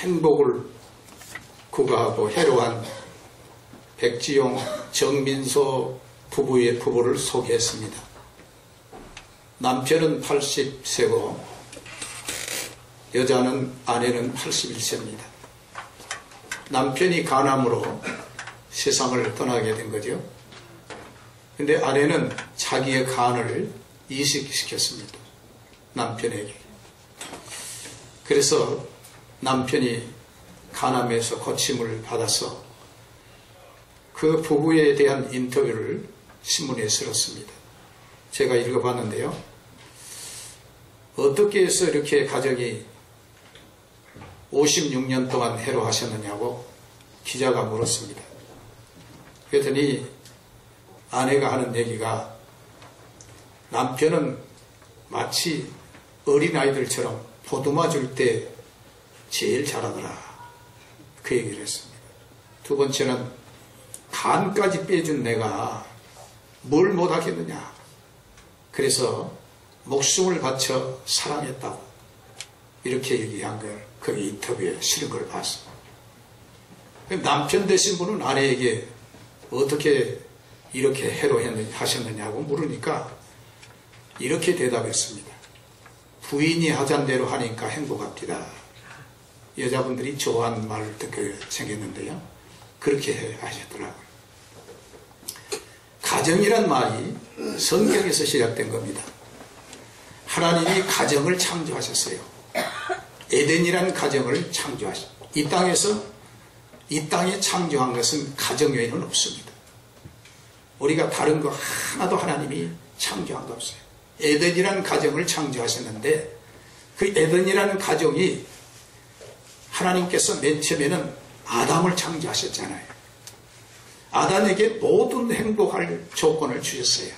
행복을 구가하고 해로한 백지용, 정민소 부부를 소개했습니다. 남편은 80세고 아내는 81세입니다. 남편이 간암으로 세상을 떠나게 된 거죠. 근데 아내는 자기의 간을 이식시켰습니다. 남편에게. 그래서 남편이 간암에서 고침을 받아서 그 부부에 대한 인터뷰를 신문에 실었습니다. 제가 읽어봤는데요. 어떻게 해서 이렇게 가정이 56년 동안 해로하셨느냐고 기자가 물었습니다. 그랬더니 아내가 하는 얘기가 남편은 마치 어린아이들처럼 보듬어 줄 때 제일 잘하더라. 그 얘기를 했습니다. 두 번째는 간까지 빼준 내가 뭘 못하겠느냐. 그래서 목숨을 바쳐 사랑했다고 이렇게 얘기한 걸 그 인터뷰에 실은 걸 봤습니다. 남편 되신 분은 아내에게 어떻게 이렇게 해로하셨느냐고 물으니까 이렇게 대답했습니다. 부인이 하잔 대로 하니까 행복합니다. 여자분들이 좋아하는 말을 듣게 생겼는데요. 그렇게 하셨더라고요. 가정이란 말이 성경에서 시작된 겁니다. 하나님이 가정을 창조하셨어요. 에덴이란 가정을 창조하셨어요. 이 땅에 창조한 것은 가정 외에는 없습니다. 우리가 다른 거 하나도 하나님이 창조한 거 없어요. 에덴이란 가정을 창조하셨는데 그 에덴이라는 가정이 하나님께서 맨 처음에는 아담을 창조하셨잖아요. 아담에게 모든 행복할 조건을 주셨어요.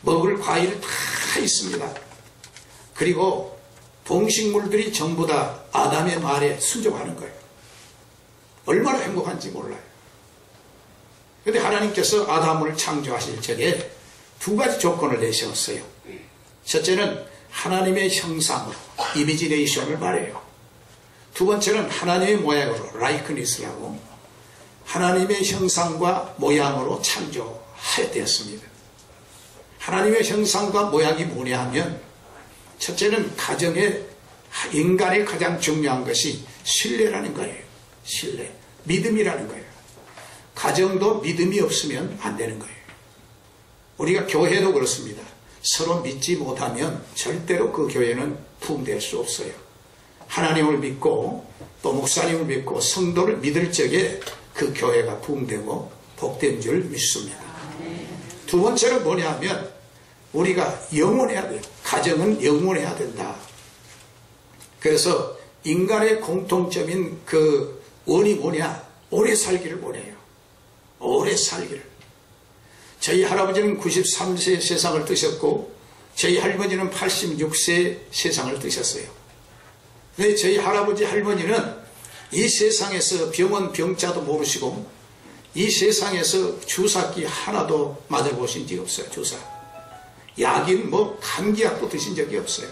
먹을 과일이 다 있습니다. 그리고 동식물들이 전부 다 아담의 말에 순종하는 거예요. 얼마나 행복한지 몰라요. 그런데 하나님께서 아담을 창조하실 적에 두 가지 조건을 내세웠어요. 첫째는 하나님의 형상으로 이미지네이션을 말해요. 두 번째는 하나님의 모양으로 라이크니스라고 하나님의 형상과 모양으로 창조하였습니다. 하나님의 형상과 모양이 뭐냐 하면 첫째는 가정에 인간의 가장 중요한 것이 신뢰라는 거예요. 신뢰, 믿음이라는 거예요. 가정도 믿음이 없으면 안 되는 거예요. 우리가 교회도 그렇습니다. 서로 믿지 못하면 절대로 그 교회는 부흥될 수 없어요. 하나님을 믿고 또 목사님을 믿고 성도를 믿을 적에 그 교회가 부흥되고 복된 줄 믿습니다. 두 번째는 뭐냐 하면 우리가 영원해야 돼요. 가정은 영원해야 된다. 그래서 인간의 공통점인 그 원이 뭐냐? 오래 살기를 원해요. 오래 살기를. 저희 할아버지는 93세 세상을 뜨셨고 저희 할머니는 86세 세상을 뜨셨어요. 근데 저희 할아버지 할머니는 이 세상에서 병원 병자도 모르시고 이 세상에서 주사기 하나도 맞아보신 적이 없어요. 주사. 약인 감기약도 드신 적이 없어요.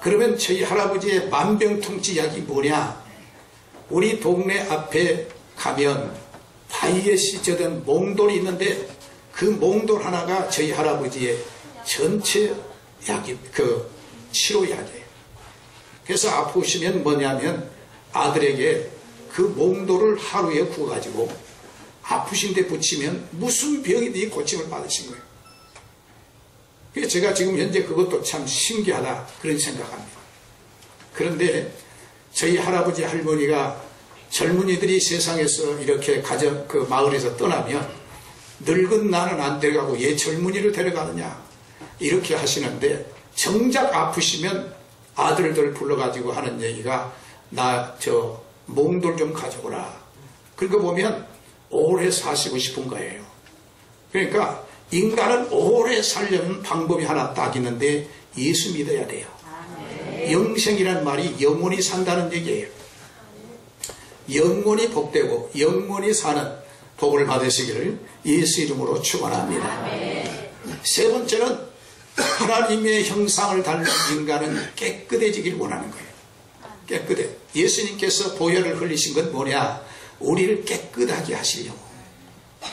그러면 저희 할아버지의 만병통치약이 뭐냐? 우리 동네 앞에 가면 바위에 씻어든 몽돌이 있는데 그 몽돌 하나가 저희 할아버지의 전체 약이 치료약이에요. 그래서 아프시면 뭐냐면 아들에게 그 몽돌을 하루에 구워가지고 아프신데 붙이면 무슨 병이든지 고침을 받으신 거예요. 그래서 제가 지금 현재 그것도 참 신기하다 그런 생각합니다. 그런데 저희 할아버지 할머니가 젊은이들이 세상에서 이렇게 마을에서 떠나면 늙은 나는 안 데려가고 얘 젊은이를 데려가느냐 이렇게 하시는데 정작 아프시면 아들들 불러가지고 하는 얘기가 나 몽돌 좀 가져오라. 그러니까 보면 오래 사시고 싶은 거예요. 그러니까 인간은 오래 살려는 방법이 하나 딱 있는데 예수 믿어야 돼요. 영생이란 말이 영원히 산다는 얘기예요. 영원히 복되고 영원히 사는 복을 받으시기를 예수 이름으로 축원합니다. 세 번째는 하나님의 형상을 닮은 인간은 깨끗해지길 원하는 거예요. 깨끗해. 예수님께서 보혈을 흘리신 건 뭐냐? 우리를 깨끗하게 하시려고.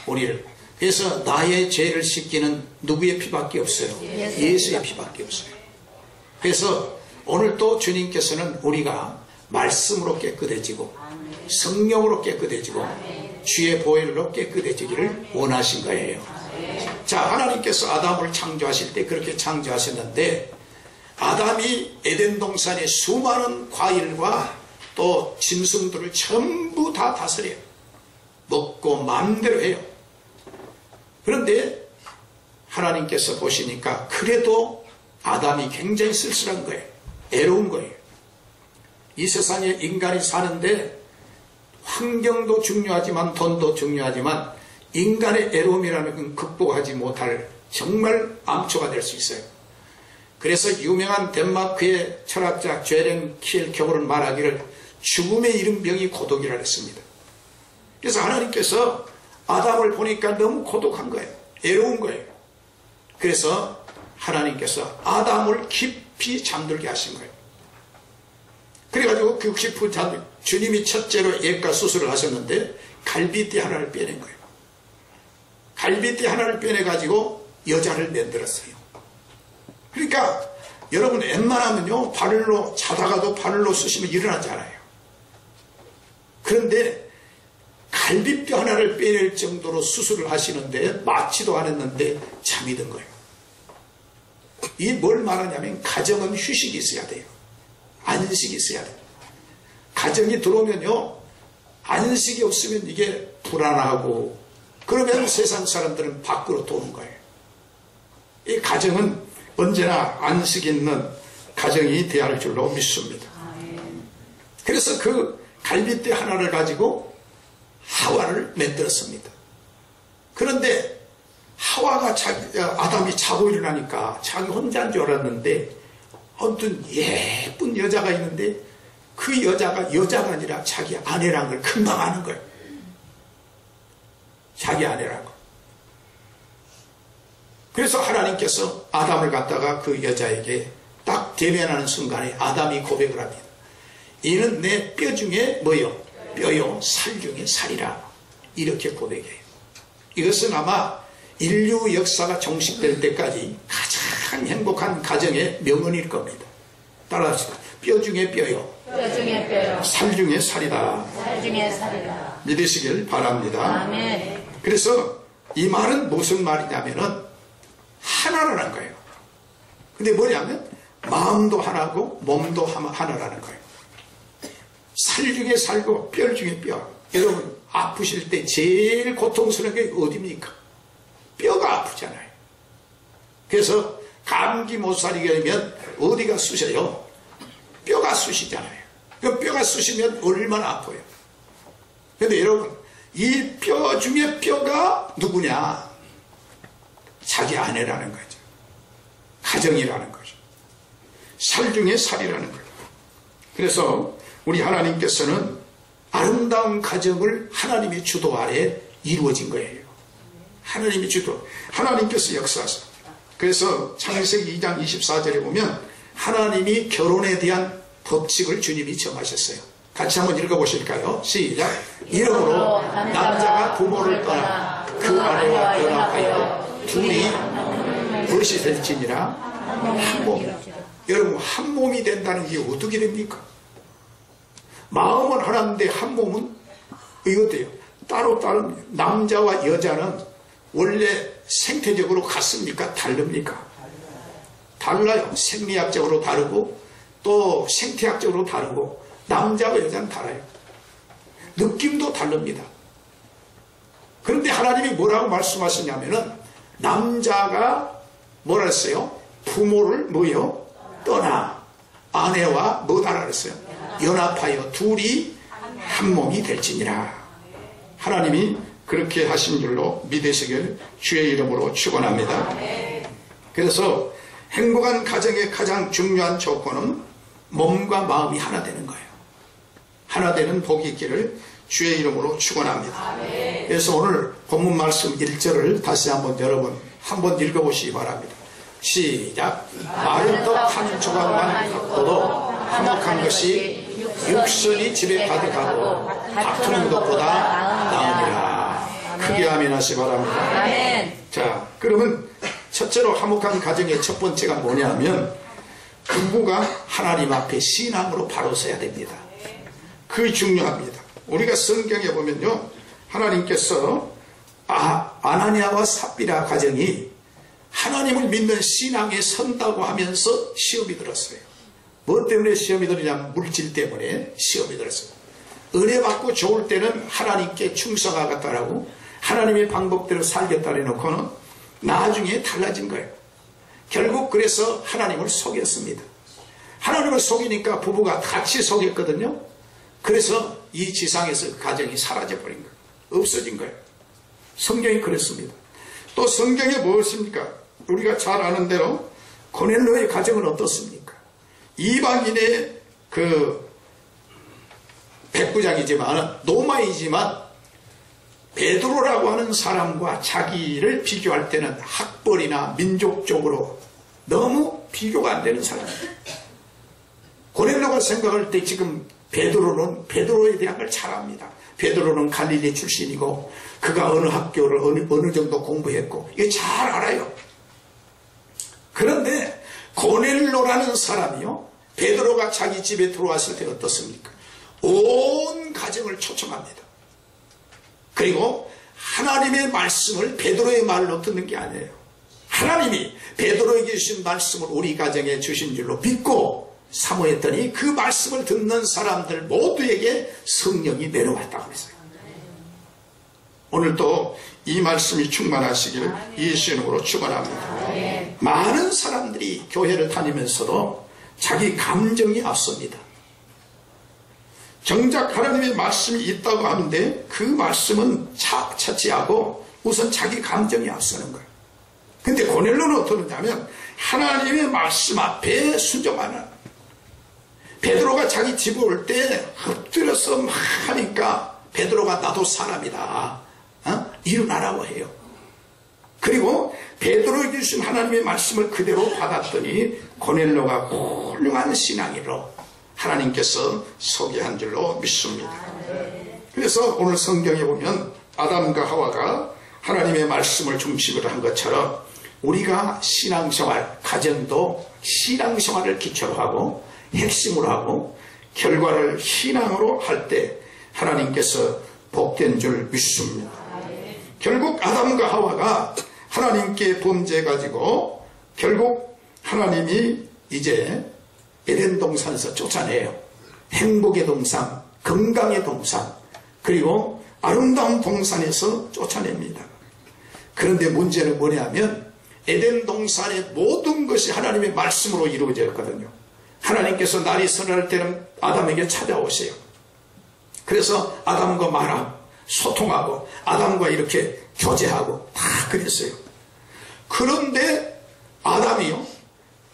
우리를. 그래서 나의 죄를 씻기는 누구의 피밖에 없어요? 예수의 피밖에 없어요. 그래서 오늘 또 주님께서는 우리가 말씀으로 깨끗해지고 성령으로 깨끗해지고 주의 보혈로 깨끗해지기를 원하신 거예요. 자, 하나님께서 아담을 창조하실 때 그렇게 창조하셨는데, 아담이 에덴 동산의 수많은 과일과 또 짐승들을 전부 다 다스려요. 먹고 마음대로 해요. 그런데 하나님께서 보시니까 그래도 아담이 굉장히 쓸쓸한 거예요. 애로운 거예요. 이 세상에 인간이 사는데 환경도 중요하지만 돈도 중요하지만 인간의 애로움이라는 건 극복하지 못할 정말 암초가 될 수 있어요. 그래서 유명한 덴마크의 철학자 죄렌 키엘케고르는 말하기를 죽음에 이른 병이 고독이라 했습니다. 그래서 하나님께서 아담을 보니까 너무 고독한 거예요. 애로운 거예요. 그래서 하나님께서 아담을 깊이 잠들게 하신 거예요. 그래가지고 그 깊은 잠, 주님이 첫째로 예가 수술을 하셨는데 갈비띠 하나를 빼낸 거예요. 갈비띠 하나를 빼내가지고 여자를 만들었어요. 그러니까 여러분 웬만하면요 바늘로 자다가도 바늘로 쑤시면 일어나잖아요. 그런데 갈비뼈 하나를 빼낼 정도로 수술을 하시는데 맞지도 않았는데 잠이 든 거예요. 이 뭘 말하냐면 가정은 휴식이 있어야 돼요. 안식이 있어야 돼요. 가정이 들어오면요 안식이 없으면 이게 불안하고 그러면 세상 사람들은 밖으로 도는 거예요. 이 가정은 언제나 안식 있는 가정이 되어야 할 줄로 믿습니다. 그래서 그 갈비뼈 하나를 가지고 하와를 만들었습니다. 그런데 하와가 아담이 자고 일어나니까 자기 혼자인 줄 알았는데 어떤 예쁜 여자가 있는데 그 여자가 아니라 자기 아내란 걸 금방 아는 거예요. 자기 아내라고. 그래서 하나님께서 아담을 갖다가 그 여자에게 딱 대면하는 순간에 아담이 고백을 합니다. 이는 내 뼈 중에 뭐요? 뼈요 살 중에 살이라. 이렇게 고백해요. 이것은 아마 인류 역사가 종식될 때까지 가장 행복한 가정의 명언일 겁니다. 따라합시다. 뼈 중에 뼈요. 뼈 중에 뼈요. 살 중에 살이다. 살 중에 살이다. 믿으시길 바랍니다. 아멘. 그래서 이 말은 무슨 말이냐면은 하나라는 거예요. 근데 뭐냐면 마음도 하나고 몸도 하나라는 거예요. 살 중에 살고 뼈 중에 뼈. 여러분 아프실 때 제일 고통스러운 게 어디입니까? 뼈가 아프잖아요. 그래서 감기 못 살게 되면 어디가 쑤셔요? 뼈가 쑤시잖아요. 그 뼈가 쑤시면 얼마나 아파요. 그런데 여러분 이 뼈 중에 뼈가 누구냐? 자기 아내라는 거죠. 가정이라는 거죠. 살 중에 살이라는 거예요. 그래서 우리 하나님께서는 아름다운 가정을 하나님의 주도 아래 이루어진 거예요. 하나님의 주도, 하나님께서 역사하세요. 그래서 창세기 2장 24절에 보면 하나님이 결혼에 대한 법칙을 주님이 정하셨어요. 같이 한번 읽어보실까요? 시작. 이러므로 남자가 부모를 떠나 그 아내와 연합하여 둘이 무엇이 될지니라 한 몸. 여러분 한 몸이 된다는 게 어떻게 됩니까? 마음은 하나인데 한 몸은 이것도요. 따로 다른 남자와 여자는 원래 생태적으로 같습니까? 다릅니까? 달라요. 생리학적으로 다르고 또 생태학적으로 다르고 남자와 여자는 달라요. 느낌도 다릅니다. 그런데 하나님이 뭐라고 말씀하시냐면은 남자가 뭐라 했어요? 부모를 뭐요? 떠나 아내와 뭐다라 그랬어요? 연합하여 둘이 한 몸이 될지니라. 하나님이 그렇게 하신 줄로 믿으시길 주의 이름으로 축원합니다. 그래서 행복한 가정의 가장 중요한 조건은 몸과 마음이 하나 되는 거예요. 하나 되는 복이 있기를 주의 이름으로 축원합니다. 그래서 오늘 본문 말씀 1절을 다시 한번 여러분 한번 읽어보시기 바랍니다. 시작. 마른 떡 한 조각만 갖고도 화목한 것이 육선이 집에 가득하고 다투는 것보다 나으니라. 크게 아멘 하시 바랍니다. 아멘. 자, 그러면 첫째로 화목한 가정의 첫 번째가 뭐냐면 부부가 하나님 앞에 신앙으로 바로 서야 됩니다. 그게 중요합니다. 우리가 성경에 보면요, 하나님께서 아나니아와 삽비라 가정이 하나님을 믿는 신앙에 선다고 하면서 시험이 들었어요. 뭐 때문에 시험이 들었냐면 물질 때문에 시험이 들었어요. 은혜 받고 좋을 때는 하나님께 충성하겠다라고 하나님의 방법대로 살겠다 해놓고는 나중에 달라진 거예요. 결국 그래서 하나님을 속였습니다. 하나님을 속이니까 부부가 같이 속였거든요. 그래서 이 지상에서 가정이 사라져버린 거예요. 없어진 거예요. 성경이 그랬습니다. 또 성경에 무엇입니까? 우리가 잘 아는 대로 고넬료의 가정은 어떻습니까? 이방인의 그 백부장이지만 노마이지만 베드로라고 하는 사람과 자기를 비교할 때는 학벌이나 민족적으로 너무 비교가 안 되는 사람이에요. 고넬료가 생각할 때 지금 베드로에 대한 걸 잘 압니다. 베드로는 갈릴리 출신이고 그가 어느 학교를 어느 정도 공부했고 이게 잘 알아요. 그런데 고넬료라는 사람이요, 베드로가 자기 집에 들어왔을 때 어떻습니까? 온 가정을 초청합니다. 그리고 하나님의 말씀을 베드로의 말로 듣는 게 아니에요. 하나님이 베드로에게 주신 말씀을 우리 가정에 주신 줄로 믿고 사모했더니 그 말씀을 듣는 사람들 모두에게 성령이 내려왔다고 했어요. 오늘도 이 말씀이 충만하시기를 예수의 이름으로 축원합니다. 많은 사람들이 교회를 다니면서도 자기 감정이 앞섭니다. 정작 하나님의 말씀이 있다고 하는데 그 말씀은 차치하고 우선 자기 감정이 앞서는 거예요. 근데 고넬료는 어떠느냐면 하나님의 말씀 앞에 순종하는, 베드로가 자기 집에 올 때 엎드려서 막 하니까 베드로가 나도 사람이다, 일어나라고 해요. 그리고 베드로에게 주신 하나님의 말씀을 그대로 받았더니 고넬료가 훌륭한 신앙으로 하나님께서 소개한 줄로 믿습니다. 그래서 오늘 성경에 보면 아담과 하와가 하나님의 말씀을 중심으로 한 것처럼 우리가 신앙생활, 가정도 신앙생활을 기초로 하고 핵심으로 하고 결과를 신앙으로 할 때 하나님께서 복된 줄 믿습니다. 결국 아담과 하와가 하나님께 범죄해가지고 결국 하나님이 이제 에덴 동산에서 쫓아내요. 행복의 동산, 건강의 동산, 그리고 아름다운 동산에서 쫓아냅니다. 그런데 문제는 뭐냐면 에덴 동산의 모든 것이 하나님의 말씀으로 이루어졌거든요. 하나님께서 날이 서늘할 때는 아담에게 찾아오세요. 그래서 아담과 말하고 소통하고 아담과 이렇게 교제하고 다 그랬어요. 그런데 아담이요,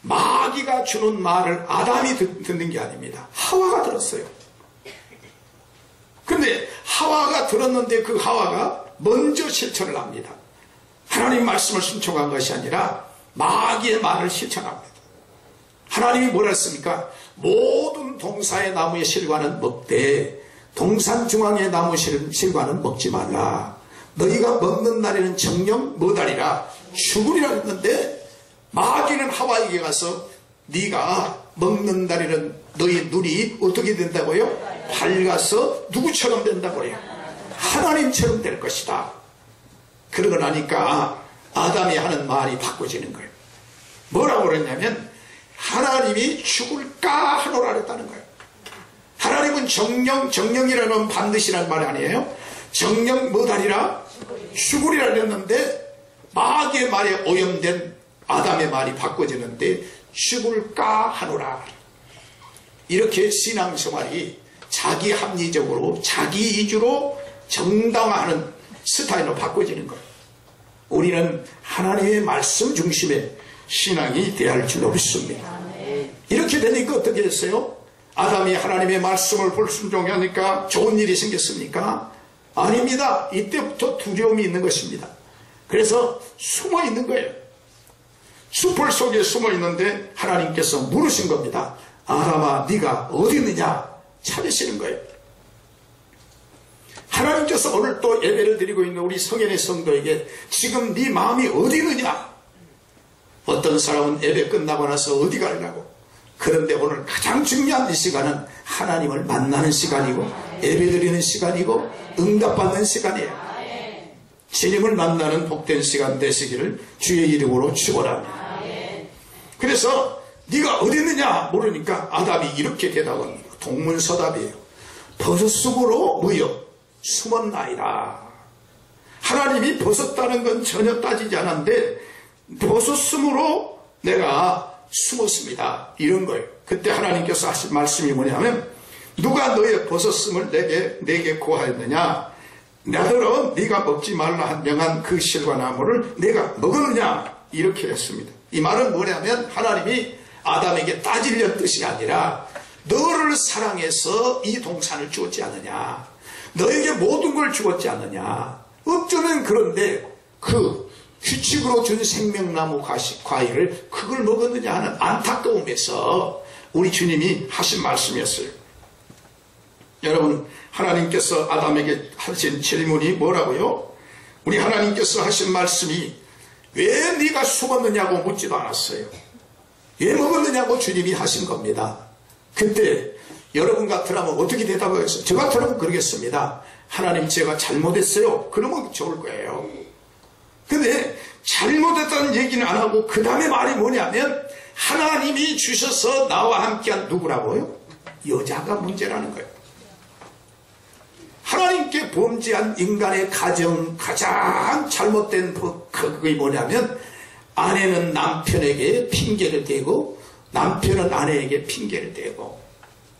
마귀가 주는 말을 아담이 듣는 게 아닙니다. 하와가 들었어요. 근데 하와가 들었는데 그 하와가 먼저 실천을 합니다. 하나님 말씀을 순종한 것이 아니라 마귀의 말을 실천합니다. 하나님이 뭐라 했습니까? 모든 동사의 나무의 실과는 먹되 동산 중앙의 나무 실과는 먹지 말라. 너희가 먹는 날에는 정령 뭐다리라 죽으리라 했는데 마귀는 하와에게 가서 네가 먹는 날에는 너희 눈이 어떻게 된다고요? 밝아서 누구처럼 된다고요? 하나님처럼 될 것이다. 그러고 나니까 아담이 하는 말이 바꿔지는 거예요. 뭐라고 그랬냐면 하나님이 죽을까 하노라 했다는 거예요. 하나님은 정령이라는 반드시라는 말이 아니에요. 정령 뭐다리라 죽으리라 했는데 마귀의 말에 오염된 아담의 말이 바꿔지는데 죽을까 하노라. 이렇게 신앙생활이 자기 합리적으로 자기 이주로 정당화하는 스타일로 바꿔지는 거예요. 우리는 하나님의 말씀 중심의 신앙이 되어야 할 줄로 믿습니다. 이렇게 되니까 어떻게 했어요? 아담이 하나님의 말씀을 불순종하니까 좋은 일이 생겼습니까? 아닙니다. 이때부터 두려움이 있는 것입니다. 그래서 숨어 있는 거예요. 숲을 속에 숨어 있는데 하나님께서 물으신 겁니다. 아담아 네가 어디 있느냐? 찾으시는 거예요. 하나님께서 오늘 또 예배를 드리고 있는 우리 성현의 성도에게 지금 네 마음이 어디 있느냐? 어떤 사람은 예배 끝나고 나서 어디 가려고? 그런데 오늘 가장 중요한 이 시간은 하나님을 만나는 시간이고 예배 드리는 시간이고 응답받는 시간이에요. 주님을 만나는 복된 시간 되시기를 주의 이름으로 축원합니다. 그래서 네가 어디 있느냐 모르니까 아담이 이렇게 대답합니다. 동문서답이에요. 버섯 속으로 무여 숨었나이다. 하나님이 벗었다는 건 전혀 따지지 않았는데 벗었으므로 내가 숨었습니다. 이런 거예요. 그때 하나님께서 하신 말씀이 뭐냐면 누가 너의 벗었음을 내게 고하였느냐? 나더러 네가 먹지 말라 한 명한 그 실과 나무를 내가 먹었느냐? 이렇게 했습니다. 이 말은 뭐냐면 하나님이 아담에게 따지려는 뜻이 아니라 너를 사랑해서 이 동산을 주었지 않느냐? 너에게 모든 걸 주었지 않느냐? 어쩌면 그런데 그 규칙으로 준 생명나무 과일을 그걸 먹었느냐 하는 안타까움에서 우리 주님이 하신 말씀이었어요. 여러분, 하나님께서 아담에게 하신 질문이 뭐라고요? 우리 하나님께서 하신 말씀이 왜 네가 숨었느냐고 묻지도 않았어요. 왜 먹었느냐고 주님이 하신 겁니다. 그때 여러분 같으라면 어떻게 대답하겠어요? 저 같으라면 그러겠습니다. 하나님 제가 잘못했어요. 그러면 좋을 거예요. 근데 잘못했다는 얘기는 안 하고 그 다음에 말이 뭐냐면 하나님이 주셔서 나와 함께한 누구라고요? 여자가 문제라는 거예요. 하나님께 범죄한 인간의 가정 가장 잘못된 그게 뭐냐면 아내는 남편에게 핑계를 대고 남편은 아내에게 핑계를 대고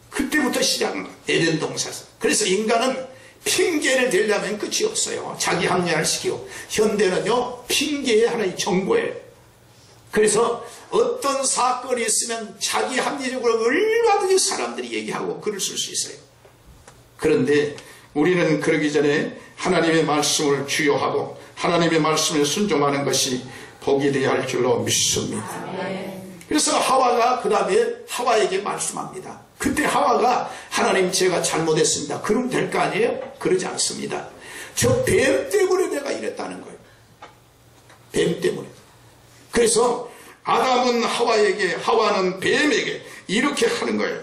그때부터 시작합니다. 에덴 동산에서. 그래서 인간은 핑계를 대려면 끝이 없어요. 자기 합리화를 시키고 현대는요 핑계의 하나의 정보예요. 그래서 어떤 사건이 있으면 자기 합리적으로 얼마든지 사람들이 얘기하고 글을 쓸 수 있어요. 그런데 우리는 그러기 전에 하나님의 말씀을 주요하고 하나님의 말씀에 순종하는 것이 복이 되어야 할 줄로 믿습니다. 그래서 하와가 그 다음에 하와에게 말씀합니다. 그때 하와가 하나님 제가 잘못했습니다. 그러면 될 거 아니에요? 그러지 않습니다. 저 뱀 때문에 내가 이랬다는 거예요. 뱀 때문에. 그래서 아담은 하와에게 하와는 뱀에게 이렇게 하는 거예요.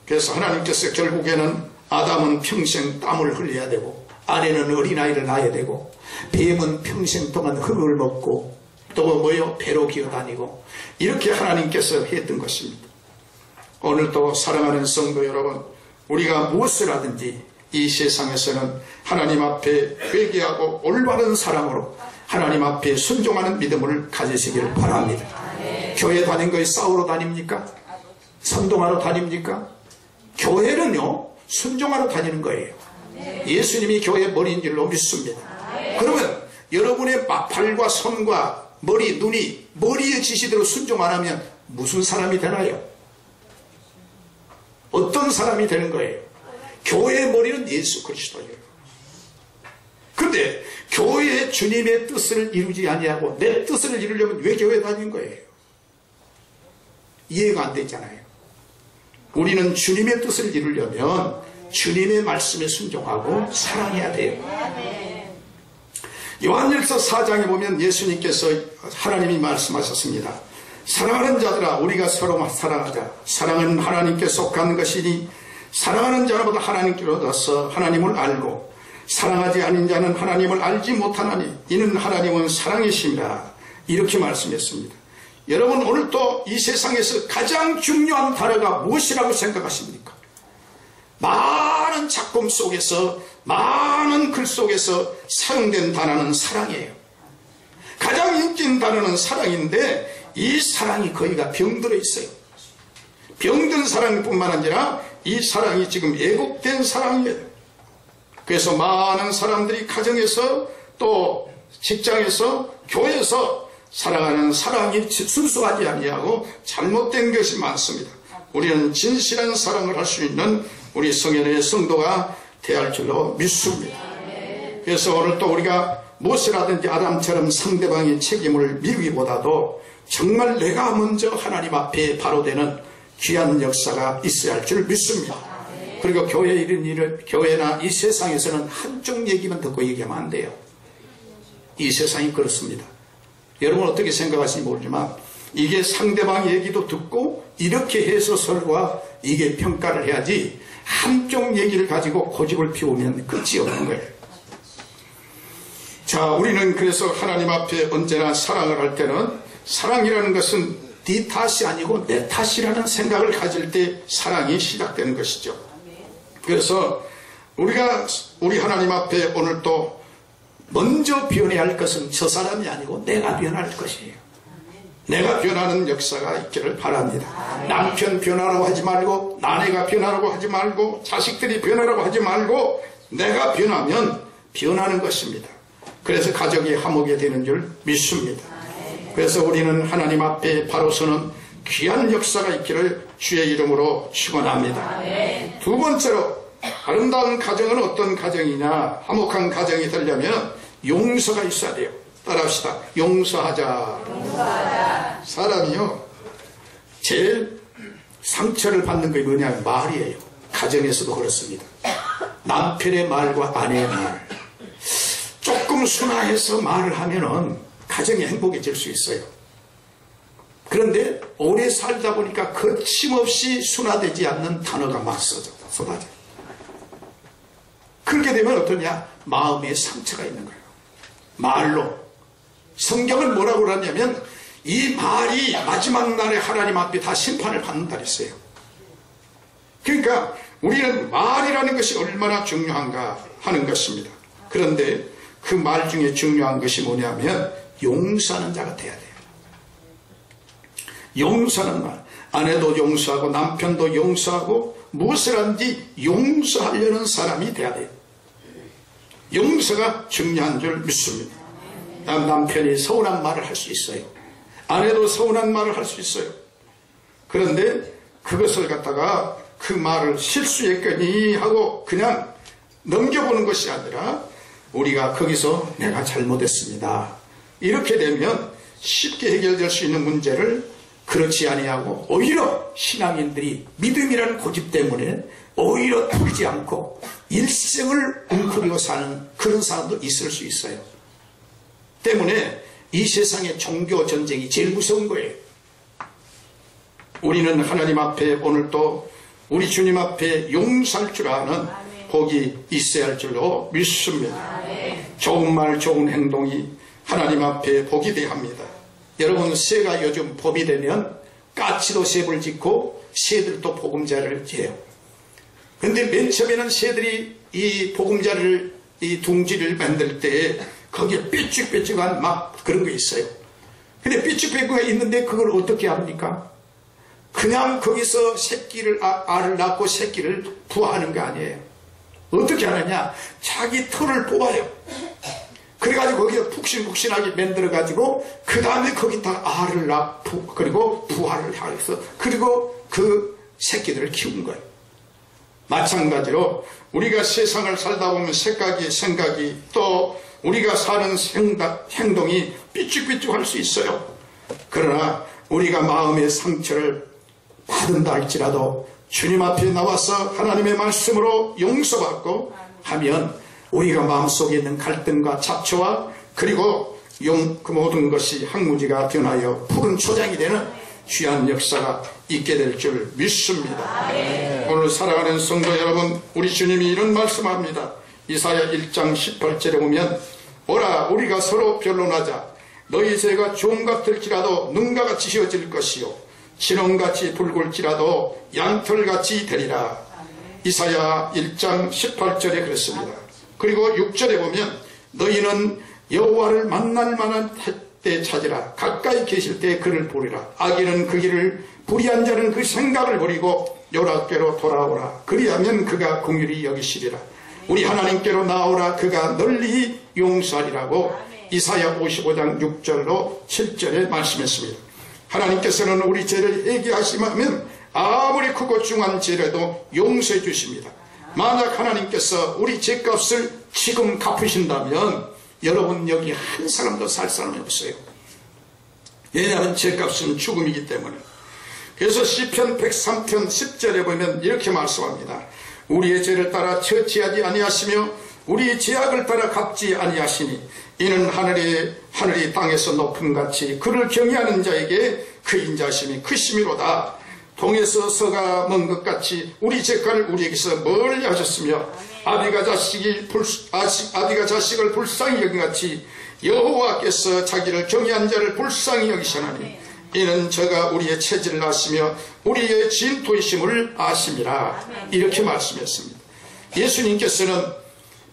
그래서 하나님께서 결국에는 아담은 평생 땀을 흘려야 되고 아내는 어린아이를 낳아야 되고 뱀은 평생 동안 흙을 먹고 또 뭐요? 배로 기어다니고 이렇게 하나님께서 했던 것입니다. 오늘도 사랑하는 성도 여러분, 우리가 무엇을 하든지 이 세상에서는 하나님 앞에 회개하고 올바른 사랑으로 하나님 앞에 순종하는 믿음을 가지시기를 바랍니다. 교회 다닌 거에 싸우러 다닙니까? 선동하러 다닙니까? 교회는요 순종하러 다니는 거예요. 예수님이 교회 머리인 줄로 믿습니다. 그러면 여러분의 발과 손과 머리, 눈이 머리의 지시대로 순종 안 하면 무슨 사람이 되나요? 어떤 사람이 되는 거예요? 교회의 머리는 예수 그리스도예요. 그런데 교회의 주님의 뜻을 이루지 아니하고 내 뜻을 이루려면 왜 교회 다니는 거예요? 이해가 안 되잖아요. 우리는 주님의 뜻을 이루려면 주님의 말씀에 순종하고 사랑해야 돼요. 요한일서 4장에 보면 예수님께서 하나님이 말씀하셨습니다. 사랑하는 자들아 우리가 서로 사랑하자. 사랑은 하나님께 속한 것이니 사랑하는 자보다 하나님께로서 하나님을 알고 사랑하지 않은 자는 하나님을 알지 못하나니 이는 하나님은 사랑이십니다. 이렇게 말씀했습니다. 여러분 오늘 또 이 세상에서 가장 중요한 단어가 무엇이라고 생각하십니까? 많은 작품 속에서 많은 글 속에서 사용된 단어는 사랑이에요. 가장 인기 있는 단어는 사랑인데 이 사랑이 거의가 병들어 있어요. 병든 사랑뿐만 아니라 이 사랑이 지금 왜곡된 사랑이에요. 그래서 많은 사람들이 가정에서 또 직장에서 교회에서 사랑하는 사랑이 순수하지 아니하고 잘못된 것이 많습니다. 우리는 진실한 사랑을 할 수 있는 우리 성현의 성도가 되어야 할 줄로 믿습니다. 그래서 오늘 또 우리가 무엇이라든지 아담처럼 상대방의 책임을 미루기보다도 정말 내가 먼저 하나님 앞에 바로 되는 귀한 역사가 있어야 할 줄 믿습니다. 그리고 교회 이런 일을, 교회나 이 세상에서는 한쪽 얘기만 듣고 얘기하면 안 돼요. 이 세상이 그렇습니다. 여러분 어떻게 생각하시는지 모르지만 이게 상대방 얘기도 듣고 이렇게 해서 서로가 이게 평가를 해야지 한쪽 얘기를 가지고 고집을 피우면 끝이 없는 거예요. 자, 우리는 그래서 하나님 앞에 언제나 사랑을 할 때는 사랑이라는 것은 네 탓이 아니고 내 탓이라는 생각을 가질 때 사랑이 시작되는 것이죠. 그래서 우리가 우리 하나님 앞에 오늘 또 먼저 변해야 할 것은 저 사람이 아니고 내가 변할 것이에요. 내가 변하는 역사가 있기를 바랍니다. 남편 변하라고 하지 말고, 아내가 변하라고 하지 말고, 자식들이 변하라고 하지 말고, 내가 변하면 변하는 것입니다. 그래서 가족이 화목이 되는 줄 믿습니다. 그래서 우리는 하나님 앞에 바로 서는 귀한 역사가 있기를 주의 이름으로 축원합니다. 두 번째로 아름다운 가정은 어떤 가정이냐, 화목한 가정이 되려면 용서가 있어야 돼요. 따라합시다. 용서하자. 사람이요, 제일 상처를 받는 게 뭐냐면 말이에요. 가정에서도 그렇습니다. 남편의 말과 아내의 말, 조금 순화해서 말을 하면은 가정이 행복해질 수 있어요. 그런데 오래 살다 보니까 거침없이 순화되지 않는 단어가 막 쏟아져요. 그렇게 되면 어떠냐? 마음에 상처가 있는 거예요. 말로. 성경은 뭐라고 그러냐면 이 말이 마지막 날에 하나님 앞에 다 심판을 받는다 그랬어요. 그러니까 우리는 말이라는 것이 얼마나 중요한가 하는 것입니다. 그런데 그 말 중에 중요한 것이 뭐냐면 용서하는 자가 돼야 돼요. 용서하는 말. 아내도 용서하고 남편도 용서하고 무엇을 하든지 용서하려는 사람이 돼야 돼요. 용서가 중요한 줄 믿습니다. 남편이 서운한 말을 할 수 있어요. 아내도 서운한 말을 할 수 있어요. 그런데 그것을 갖다가 그 말을 실수했거니 하고 그냥 넘겨보는 것이 아니라 우리가 거기서 내가 잘못했습니다. 이렇게 되면 쉽게 해결될 수 있는 문제를 그렇지 아니하고 오히려 신앙인들이 믿음이라는 고집 때문에 오히려 풀지 않고 일생을 웅크리고 사는 그런 사람도 있을 수 있어요. 때문에 이 세상의 종교 전쟁이 제일 무서운 거예요. 우리는 하나님 앞에 오늘 또 우리 주님 앞에 용서할 줄 아는 복이 있어야 할 줄로 믿습니다. 좋은 말 좋은 행동이 하나님 앞에 복이 되어야 합니다. 여러분, 새가 요즘 봄이 되면 까치도 새를 짓고 새들도 보금자리를 지어요. 근데 맨 처음에는 새들이 이 보금자리를, 이 둥지를 만들 때 거기에 삐쭉삐쭉한 막 그런 거 있어요. 근데 삐쭉삐쭉한 있는데 그걸 어떻게 합니까? 그냥 거기서 새끼를, 알을 낳고 새끼를 부화하는 거 아니에요. 어떻게 하느냐? 자기 털을 뽑아요. 그래가지고 거기에 푹신푹신하게 만들어가지고 그 다음에 거기다 알을 낳고 그리고 부화를 해서 그리고 그 새끼들을 키우는 거예요. 마찬가지로 우리가 세상을 살다 보면 생각이 또 우리가 사는 행동이 삐쭉삐쭉할 수 있어요. 그러나 우리가 마음의 상처를 받은다 할지라도 주님 앞에 나와서 하나님의 말씀으로 용서받고 하면 우리가 마음속에 있는 갈등과 잡초와 그리고 그 모든 것이 항무지가 변하여 푸른 초장이 되는 귀한 역사가 있게 될 줄 믿습니다. 오늘 사랑하는 성도 여러분, 우리 주님이 이런 말씀합니다. 이사야 1장 18절에 보면 오라 우리가 서로 변론하자. 너희 죄가 종 같을지라도 능과 같이 휘어질 것이요 진홍같이 붉을지라도 양털같이 되리라. 이사야 1장 18절에 그랬습니다. 그리고 6절에 보면 너희는 여호와를 만날 만한 때 찾으라. 가까이 계실 때 그를 보리라. 악인은 그 길을, 불의한 자는 그 생각을 버리고 여호와께로 돌아오라. 그리하면 그가 긍휼히 여기시리라. 우리 하나님께로 나오라. 그가 널리 용서하리라고 이사야 55장 6절로 7절에 말씀했습니다. 하나님께서는 우리 죄를 회개하시면 아무리 크고 중한 죄라도 용서해 주십니다. 만약 하나님께서 우리 죄값을 지금 갚으신다면 여러분 여기 한 사람도 살 사람이 없어요. 왜냐하면 죄값은 죽음이기 때문에. 그래서 시편 103편 10절에 보면 이렇게 말씀합니다. 우리의 죄를 따라 처치하지 아니하시며 우리의 죄악을 따라 갚지 아니하시니 이는 하늘이 땅에서 높음같이 그를 경외하는 자에게 그 인자심이 크심이로다. 동에서 서가 먼 것 같이 우리 죄가를 우리에게서 멀리 하셨으며 아비가 자식을 불쌍히 여긴 같이 여호와께서 자기를 경외한 자를 불쌍히 여기시나니 이는 저가 우리의 체질을 아시며 우리의 진토이심을 아심이라. 이렇게 말씀했습니다. 예수님께서는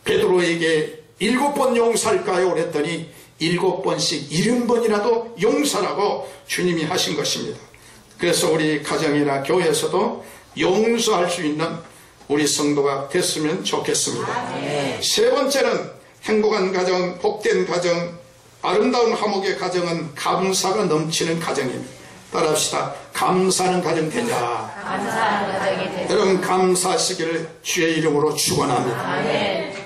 베드로에게 7번 용서할까요? 그랬더니 7번씩 70번이라도 용서라고 주님이 하신 것입니다. 그래서 우리 가정이나 교회에서도 용서할 수 있는 우리 성도가 됐으면 좋겠습니다. 세 번째는 행복한 가정, 복된 가정, 아름다운 화목의 가정은 감사가 넘치는 가정입니다. 따라합시다. 감사하는 가정 되자. 감사하는 가정이 되자. 여러분 감사하시기를 주의 이름으로 축원합니다.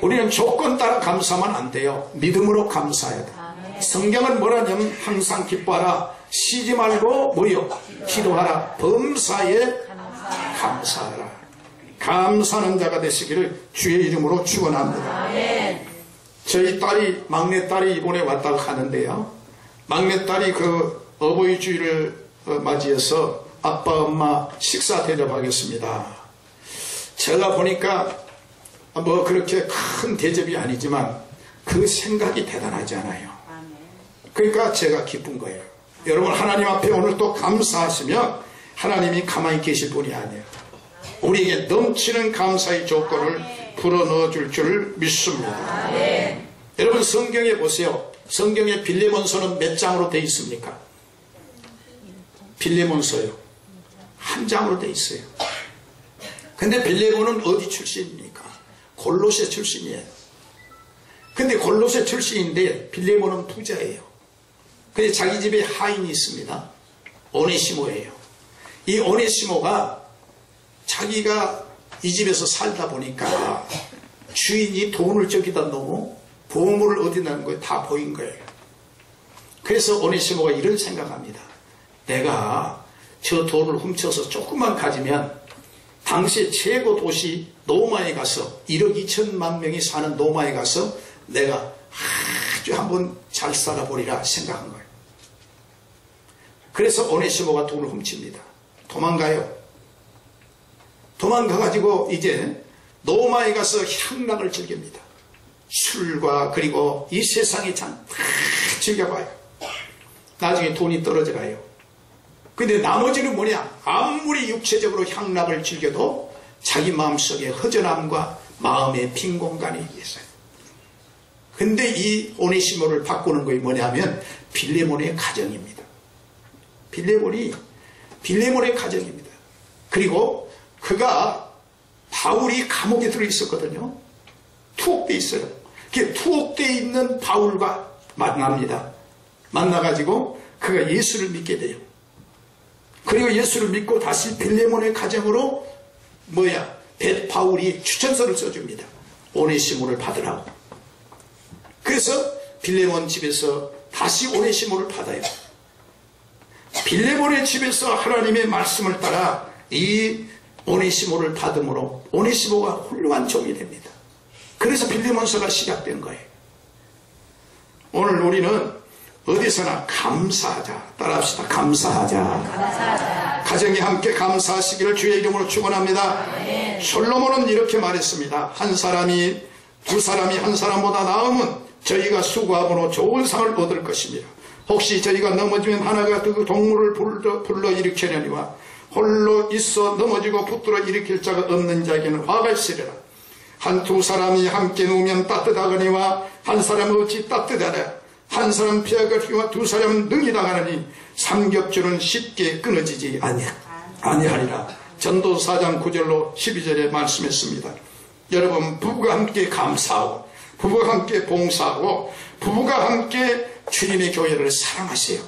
우리는 조건 따라 감사하면 안 돼요. 믿음으로 감사해야 돼. 성경은 뭐라냐면 항상 기뻐하라, 쉬지 말고 뭐요? 기도하라, 범사에 감사하라. 감사하는 자가 되시기를 주의 이름으로 축원합니다. 저희 딸이, 막내딸이 이번에 왔다가 가는데요, 막내딸이 그 어버이 주일을 맞이해서 아빠 엄마 식사 대접하겠습니다. 제가 보니까 뭐 그렇게 큰 대접이 아니지만 그 생각이 대단하지 않아요. 그러니까 제가 기쁜 거예요. 여러분 하나님 앞에 오늘 또 감사하시면 하나님이 가만히 계실 분이 아니에요. 우리에게 넘치는 감사의 조건을 불어넣어 줄 줄 믿습니다. 여러분 성경에 보세요. 성경에 빌레몬서는 몇 장으로 되어 있습니까? 빌레몬서요, 한 장으로 되어 있어요. 근데 빌레몬은 어디 출신입니까? 골로새 출신이에요. 근데 골로새 출신인데 빌레몬은 부자예요. 근데 자기 집에 하인이 있습니다. 오네시모예요. 이 오네시모가 자기가 이 집에서 살다 보니까 주인이 돈을 저기다 놓고 보물을 어디 놨는 거에 다 보인 거예요. 그래서 오네시모가 이런 생각합니다. 내가 저 돈을 훔쳐서 조금만 가지면 당시 최고 도시 노마에 가서 1억 2천만 명이 사는 노마에 가서 내가 아주 한번 잘 살아보리라 생각한 거예요. 그래서 오네시모가 돈을 훔칩니다. 도망가요. 도망가가지고 이제 노마에 가서 향락을 즐깁니다. 술과 그리고 이 세상의 잔 다 즐겨봐요. 나중에 돈이 떨어져 가요. 근데 나머지는 뭐냐? 아무리 육체적으로 향락을 즐겨도 자기 마음속에 허전함과 마음의 빈 공간이 있어요. 근데 이 오네시모를 바꾸는 것이 뭐냐면 빌레몬의 가정입니다. 빌레몬의 가정입니다. 그리고 그가 바울이 감옥에 들어 있었거든요. 투옥돼 있어요. 투옥돼 있는 바울과 만납니다. 만나가지고 그가 예수를 믿게 돼요. 그리고 예수를 믿고 다시 빌레몬의 가정으로 바울이 추천서를 써줍니다. 오네시모를 받으라고. 그래서 빌레몬 집에서 다시 오네시모를 받아요. 빌레몬의 집에서 하나님의 말씀을 따라 이 오네시모를 받음으로 오네시모가 훌륭한 종이 됩니다. 그래서 빌레몬서가 시작된 거예요. 오늘 우리는 어디서나 감사하자. 따라합시다. 감사하자. 가정이 함께 감사하시기를 주의 이름으로 축원합니다. 솔로몬은 이렇게 말했습니다. 한 사람이 두 사람이 한 사람보다 나으면 저희가 수고함으로 좋은 상을 얻을 것입니다. 혹시 저희가 넘어지면 하나가 그 동물을 불러 일으키려니와 홀로 있어 넘어지고 붙들어 일으킬 자가 없는 자에게는 화가 있으리라. 한 두 사람이 함께 누우면 따뜻하거니와 한 사람은 어찌 따뜻하랴. 한 사람 피하거니와 두 사람은 능히 당하느니 삼겹줄은 쉽게 끊어지지 아니하리라. 전도서 4장 9절로 12절에 말씀했습니다. 여러분 부부가 함께 감사하고 부부가 함께 봉사하고 부부가 함께 주님의 교회를 사랑하세요.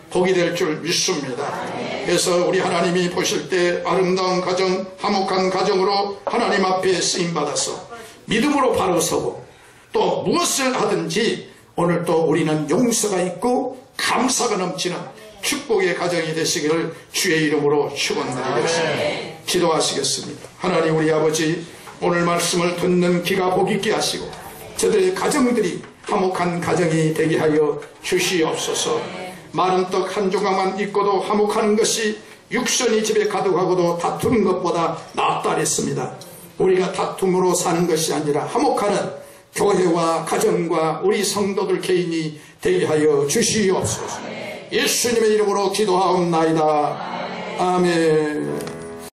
복이 될 줄 믿습니다. 그래서 우리 하나님이 보실 때 아름다운 가정, 화목한 가정으로 하나님 앞에 쓰임받아서 믿음으로 바로 서고 또 무엇을 하든지 오늘 또 우리는 용서가 있고 감사가 넘치는 축복의 가정이 되시기를 주의 이름으로 축원드리겠습니다. 기도하시겠습니다. 하나님 우리 아버지, 오늘 말씀을 듣는 귀가 복 있게 하시고 저들의 가정들이 화목한 가정이 되게 하여 주시옵소서. 마른 떡 한 조각만 있고도 화목하는 것이 육선이 집에 가득하고도 다투는 것보다 낫다 했습니다. 우리가 다툼으로 사는 것이 아니라 화목하는 교회와 가정과 우리 성도들 개인이 되게 하여 주시옵소서. 예수님의 이름으로 기도하옵나이다. 아멘.